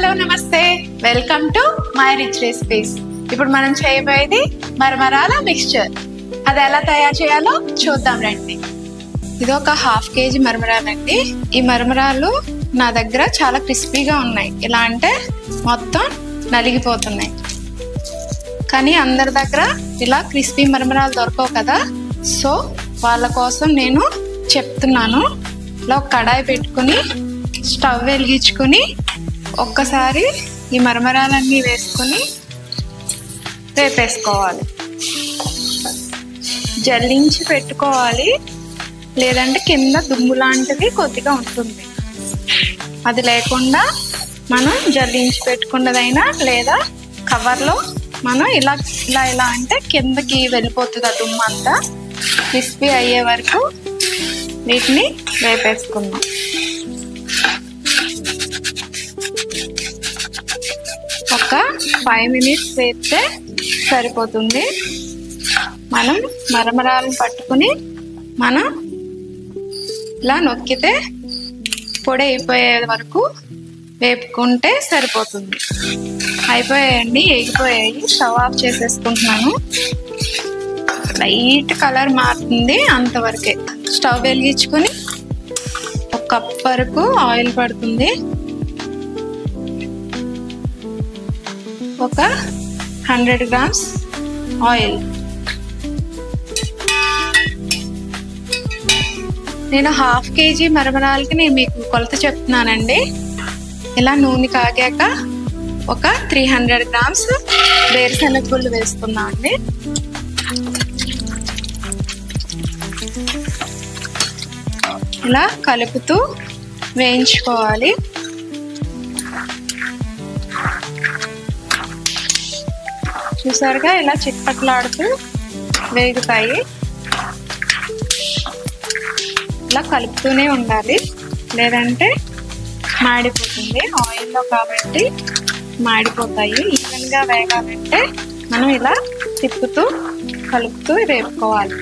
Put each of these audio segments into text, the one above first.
Hello నమస్తే, welcome to my rich recipes. ఇప్పుడు మనం చేయబోయేది మరమరాల మిక్స్చర్. అది ఎలా తయారు చేయాలో చూద్దాం రండి. ఇది ఒక 1/2 kg మరమరాలండి. ఈ మరమరాలు నా దగ్గర చాలా క్రిస్పీగా ఉన్నాయి. ఎలా అంటే మొత్తం నలిగిపోతున్నాయి. కానీ అందరి దగ్గర ఇలా క్రిస్పీ మరమరాలు దొరకవు కదా, సో వాళ్ళ కోసం నేను చెప్తున్నాను. ఇలా ఒక కడాయి పెట్టుకుని స్టవ్ వెలిగించుకొని ఒక్కసారి ఈ మరమరాలన్నీ వేసుకొని వేపేసుకోవాలి. జల్లించి పెట్టుకోవాలి, లేదంటే కింద దుమ్ము లాంటిది కొద్దిగా ఉంటుంది. అది లేకుండా మనం జల్లించి పెట్టుకున్నదైనా లేదా కవర్లో మనం ఇలా ఇలా ఇలా అంటే కిందకి వెళ్ళిపోతుంది ఆ దుమ్ము అంతా. క్రిస్పీ అయ్యే వరకు వీటిని వేపేసుకుందాం. ఒక 5 minutes వేస్తే సరిపోతుంది. మనం మరమరాలను పట్టుకుని మనం ఇలా నొక్కితే పొడి అయిపోయే వరకు వేపుకుంటే సరిపోతుంది. అయిపోయాయండి, ఎగిపోయాయి. స్టవ్ ఆఫ్ చేసేసుకుంటున్నాను. లైట్ కలర్ మారుతుంది అంతవరకే. స్టవ్ వెలిగించుకొని 1 cup వరకు ఆయిల్ పడుతుంది. ఒక 100 grams ఆయిల్. నేను 1/2 kg మరమరాలకి నేను మీకు కొలత చెప్తున్నానండి. ఇలా నూనె కాగాక ఒక 300 grams వేరుశనగ గుళ్ళు వేసుకుందాం అండి. ఇలా కలుపుతూ వేయించుకోవాలి. చూసారుగా ఇలా చిట్పట్లాడుతూ వేగుతాయి. ఇలా కలుపుతూనే ఉండాలి, లేదంటే మాడిపోతుంది. ఆయిల్లో కాబట్టి మాడిపోతాయి. ఈవెన్గా వేగాలంటే మనం ఇలా తిప్పుతూ కలుపుతూ వేపుకోవాలి.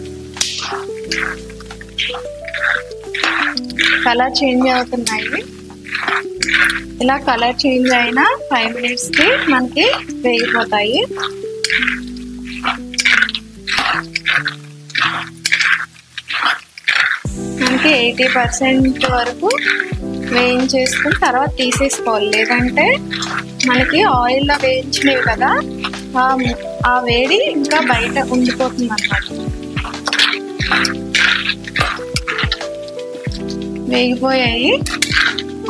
కలర్ చేంజ్ అవుతున్నాయి. ఇలా కలర్ చేంజ్ అయిన 5 minutesకి మనకి వేగిపోతాయి. మనకి 80% వరకు వేయించేసుకుని తర్వాత తీసేసుకోవాలి, లేదంటే మనకి ఆయిల్లో వేయించినవి కదా, ఆ వేడి ఇంకా బయట ఉండిపోతుంది అన్నమాట. వేగిపోయాయి,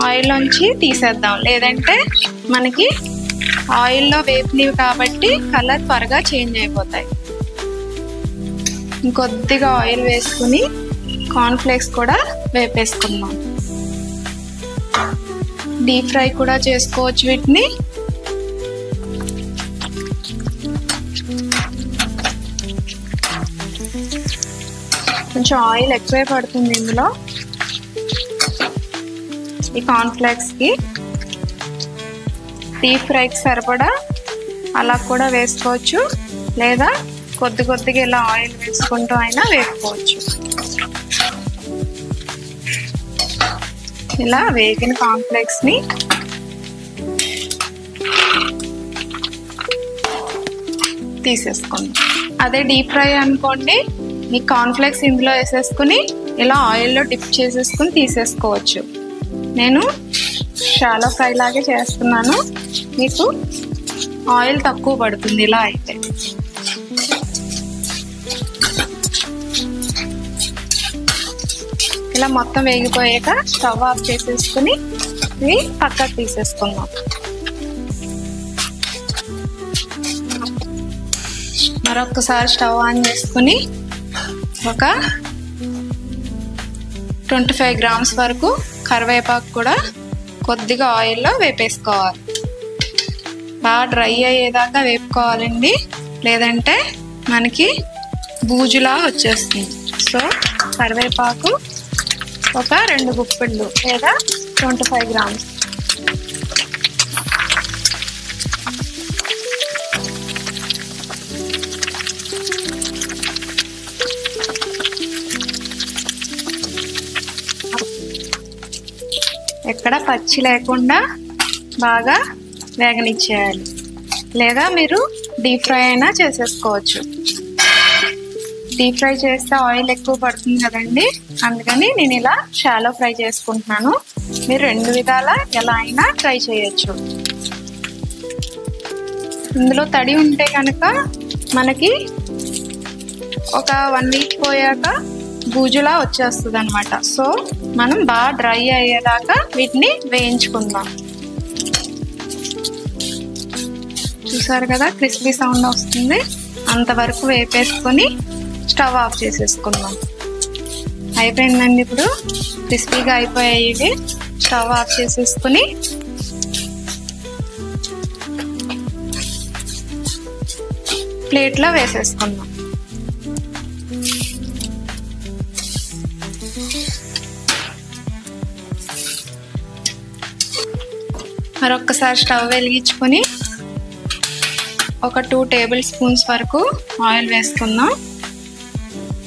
ఆయిల్లోంచి తీసేద్దాం. లేదంటే మనకి ఆయిల్లో వేపినవి కాబట్టి కలర్ త్వరగా చేంజ్ అయిపోతాయి. ఇంకొద్దిగా ఆయిల్ వేసుకుని కార్న్ఫ్లేక్స్ కూడా వేపేసుకుందాం. డీప్ ఫ్రై కూడా చేసుకోవచ్చు వీటిని. కొంచెం ఆయిల్ ఎక్కువే పడుతుంది ఇందులో. ఈ కార్న్ఫ్లేక్స్కి డీప్ ఫ్రైకి సరిపడా అలా కూడా వేసుకోవచ్చు, లేదా కొద్ది కొద్దిగా ఇలా ఆయిల్ వేసుకుంటూ అయినా వేసుకోవచ్చు. ఇలా వేగిన కార్న్ఫ్లేక్స్ని తీసేసుకోండి. అదే డీప్ ఫ్రై అనుకోండి, ఈ కార్న్ఫ్లేక్స్ ఇందులో వేసేసుకుని ఇలా ఆయిల్లో డిప్ చేసేసుకుని తీసేసుకోవచ్చు. నేను షాలో ఫ్రై లాగే చేస్తున్నాను. మీకు ఆయిల్ తక్కువ పడుతుంది ఇలా అయితే. ఇలా మొత్తం వేగిపోయాక స్టవ్ ఆఫ్ చేసేసుకుని ఇవి పక్కకు తీసేసుకుందాం. మరొకసారి స్టవ్ ఆన్ చేసుకుని ఒక 25 grams వరకు కరివేపాకు కూడా కొద్దిగా ఆయిల్లో వేపేసుకోవాలి. బాగా డ్రై అయ్యేదాకా వేపుకోవాలండి, లేదంటే మనకి బూజులా వచ్చేస్తుంది. సో కరివేపాకు ఒక 2 గుప్పిళ్ళు లేదా 25 grams. ఎక్కడ పచ్చి లేకుండా బాగా వేగనిచ్చేయాలి, లేదా మీరు డీప్ ఫ్రై అయినా చేసేసుకోవచ్చు. డీప్ ఫ్రై చేస్తే ఆయిల్ ఎక్కువ పడుతుంది కదండి, అందుకని నేను ఇలా షాలో ఫ్రై చేసుకుంటున్నాను. మీరు 2 విధాలా ఎలా అయినా ట్రై చేయొచ్చు. ఇందులో తడి ఉంటే కనుక మనకి ఒక 1 వీక్ పోయాక బూజులా వచ్చేస్తుంది అనమాట. సో మనం బాగా డ్రై అయ్యేదాకా వీటిని వేయించుకుందాం. చూసారు కదా క్రిస్పీ సౌండ్ వస్తుంది. అంతవరకు వేపేసుకొని స్టవ్ ఆఫ్ చేసేసుకుందాం. అయిపోయిందండి, ఇప్పుడు క్రిస్పీగా అయిపోయాయి ఇవి. స్టవ్ ఆఫ్ చేసేసుకుని ప్లేట్లో వేసేసుకుందాం. మరొక్కసారి స్టవ్ వెలిగించుకొని ఒక 2 టేబుల్ స్పూన్స్ వరకు ఆయిల్ వేసుకుందాం.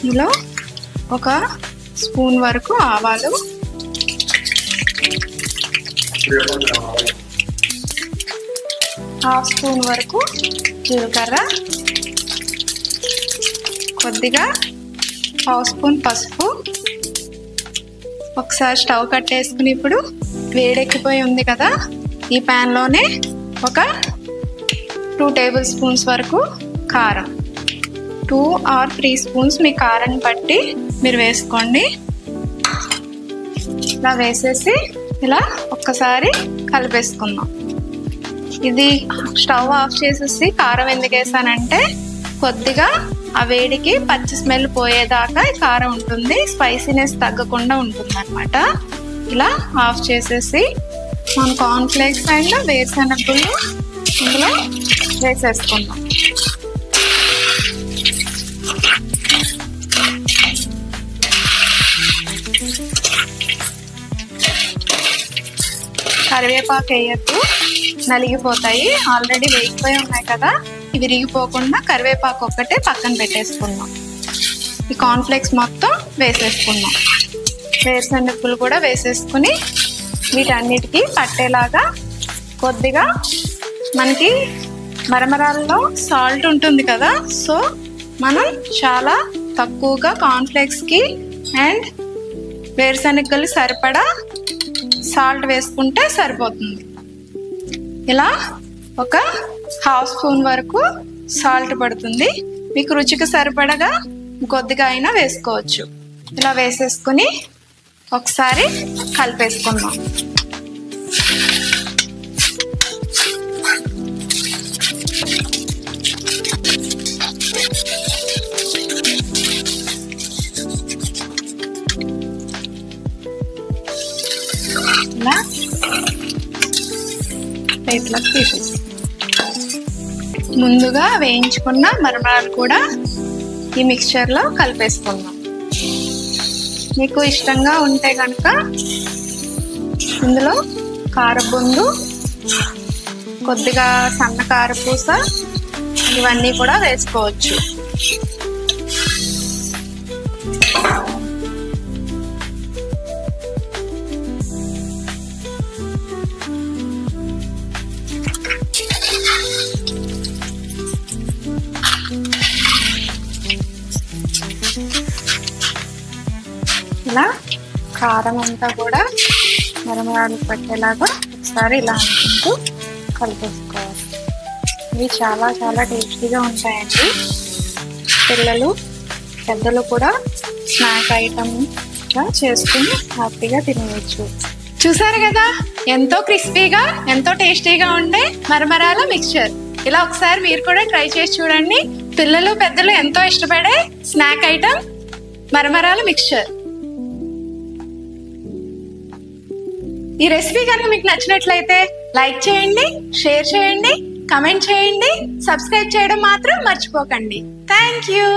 ఇందులో 1 స్పూన్ వరకు ఆవాలు, 1/2 స్పూన్ వరకు జీలకర్ర, కొద్దిగా 1/2 స్పూన్ పసుపు. ఒకసారి స్టవ్ కట్టేసుకుని ఇప్పుడు వేడెక్కిపోయి ఉంది కదా, ఈ ప్యాన్లోనే ఒక 2 టేబుల్ స్పూన్స్ వరకు కారం, 2 or 3 స్పూన్స్ మీ కారాన్ని బట్టి మీరు వేసుకోండి. ఇలా వేసేసి ఇలా ఒక్కసారి కలిపేసుకుందాం. ఇది స్టవ్ ఆఫ్ చేసేసి కారం ఎందుకు వేసానంటే కొద్దిగా ఆ వేడికి పచ్చి స్మెల్ పోయేదాకా ఈ కారం ఉంటుంది, స్పైసీనెస్ తగ్గకుండా ఉంటుంది అనమాట. ఇలా ఆఫ్ చేసేసి మనం కార్న్ ఫ్లేక్స్ అండ్ వేరుశనగలు ఇందులో వేసేసుకుందాం. కరివేపాకు వేయద్దు, నలిగిపోతాయి. ఆల్రెడీ వేగిపోయి ఉన్నాయి కదా, ఇవి విరిగిపోకుండా కరివేపాకు ఒక్కటే పక్కన పెట్టేసుకుందాం. ఈ కార్న్ ఫ్లేక్స్ మొత్తం వేసేసుకుందాం. వేరుశనగలు కూడా వేసేసుకుని వీటన్నిటికీ పట్టేలాగా కొద్దిగా, మనకి మరమరాల్లో సాల్ట్ ఉంటుంది కదా, సో మనం చాలా తక్కువగా కార్న్ ఫ్లేక్స్కి అండ్ వేరుశనగలు సరిపడా సాల్ట్ వేసుకుంటే సరిపోతుంది. ఇలా ఒక 1/2 స్పూన్ వరకు సాల్ట్ పడుతుంది. మీకు రుచికి సరిపడగా కొద్దిగా అయినా వేసుకోవచ్చు. ఇలా వేసేసుకుని ఒకసారి కలిపేసుకుందాం. ఇలా ప్లేట్లోకి తీసేసి ముందుగా వేయించుకున్న మరమరాలు కూడా ఈ మిక్చర్లో కలిపేసుకుందాం. మీకు ఇష్టంగా ఉంటే కనుక ఇందులో కారబుందు, కొద్దిగా సన్న కారపూస ఇవన్నీ కూడా వేసుకోవచ్చు. ఇలా కారం అంతా కూడా మరమరాలు పట్టేలాగా ఒకసారి ఇలా అనుకుంటూ కలిపేసుకోవాలి. ఇవి చాలా చాలా టేస్టీగా ఉంటాయండి. పిల్లలు పెద్దలు కూడా స్నాక్ ఐటమ్గా చేసుకుని హ్యాపీగా తినేయచ్చు. చూసారు కదా, ఎంతో క్రిస్పీగా ఎంతో టేస్టీగా ఉండే మరమరాల మిక్చర్. ఇలా ఒకసారి మీరు కూడా ట్రై చేసి చూడండి. పిల్లలు పెద్దలు ఎంతో ఇష్టపడే స్నాక్ ఐటమ్ మరమరాల మిక్చర్. ఈ రెసిపీ కనుక మీకు నచ్చినట్లయితే లైక్ చేయండి, షేర్ చేయండి, కమెంట్ చేయండి, సబ్స్క్రైబ్ చేయడం మాత్రం మర్చిపోకండి. Thank you.